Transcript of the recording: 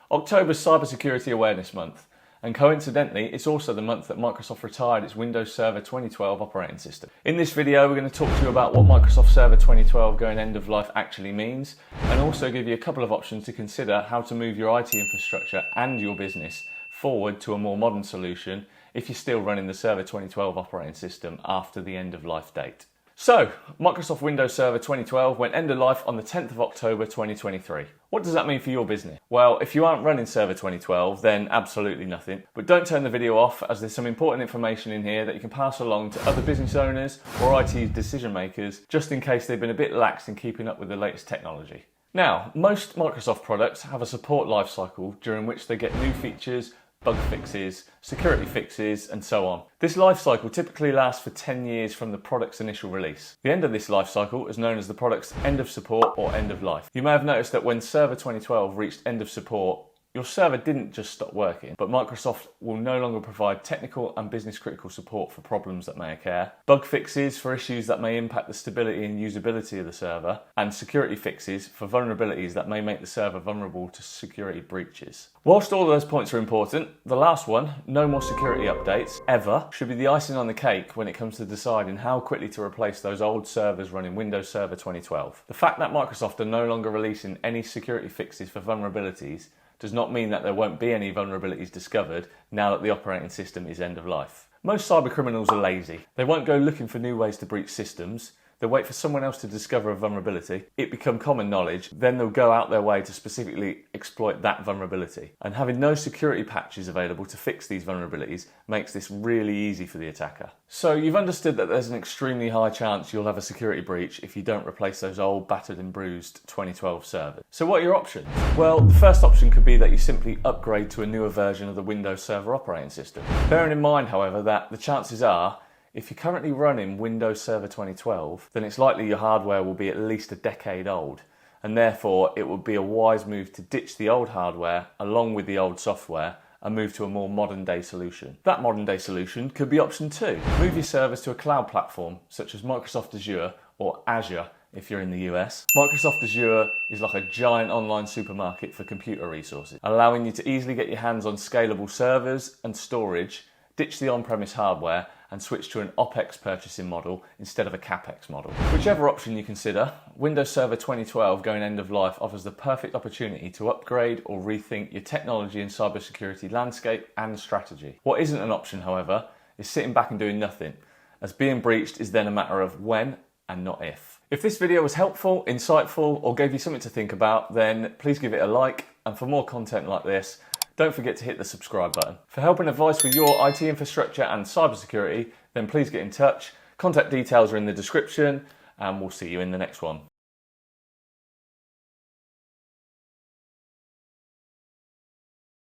October's Cybersecurity Awareness Month, and coincidentally, it's also the month that Microsoft retired its Windows Server 2012 operating system. In this video, we're going to talk to you about what Microsoft Server 2012 going end of life actually means, and also give you a couple of options to consider how to move your IT infrastructure and your business forward to a more modern solution if you're still running the Server 2012 operating system after the end of life date. So, Microsoft Windows Server 2012 went end of life on the 10th of October 2023. What does that mean for your business? Well, if you aren't running Server 2012, then absolutely nothing. But don't turn the video off, as there's some important information in here that you can pass along to other business owners or IT decision makers, just in case they've been a bit lax in keeping up with the latest technology. Now, most Microsoft products have a support lifecycle during which they get new features, bug fixes, security fixes, and so on. This lifecycle typically lasts for 10 years from the product's initial release. The end of this lifecycle is known as the product's end of support or end of life. You may have noticed that when Server 2012 reached end of support, your server didn't just stop working, but Microsoft will no longer provide technical and business critical support for problems that may occur, bug fixes for issues that may impact the stability and usability of the server, and security fixes for vulnerabilities that may make the server vulnerable to security breaches. Whilst all of those points are important, the last one, no more security updates, ever, should be the icing on the cake when it comes to deciding how quickly to replace those old servers running Windows Server 2012. The fact that Microsoft are no longer releasing any security fixes for vulnerabilities does not mean that there won't be any vulnerabilities discovered now that the operating system is end of life. Most cyber criminals are lazy. They won't go looking for new ways to breach systems. They'll wait for someone else to discover a vulnerability, it become common knowledge, then they'll go out their way to specifically exploit that vulnerability. And having no security patches available to fix these vulnerabilities makes this really easy for the attacker. So you've understood that there's an extremely high chance you'll have a security breach if you don't replace those old battered and bruised 2012 servers. So what are your options? Well, the first option could be that you simply upgrade to a newer version of the Windows Server operating system. Bearing in mind, however, that the chances are if you're currently running Windows Server 2012, then it's likely your hardware will be at least a decade old, and therefore it would be a wise move to ditch the old hardware along with the old software and move to a more modern day solution. That modern day solution could be option 2. Move your servers to a cloud platform such as Microsoft Azure or Azure if you're in the US. Microsoft Azure is like a giant online supermarket for computer resources, allowing you to easily get your hands on scalable servers and storage, ditch the on-premise hardware and switch to an OPEX purchasing model instead of a CAPEX model. Whichever option you consider, Windows Server 2012 going end of life offers the perfect opportunity to upgrade or rethink your technology and cybersecurity landscape and strategy. What isn't an option, however, is sitting back and doing nothing, as being breached is then a matter of when and not if. If this video was helpful, insightful, or gave you something to think about, then please give it a like, and for more content like this, don't forget to hit the subscribe button. For help and advice with your IT infrastructure and cybersecurity, then please get in touch. Contact details are in the description, and we'll see you in the next one.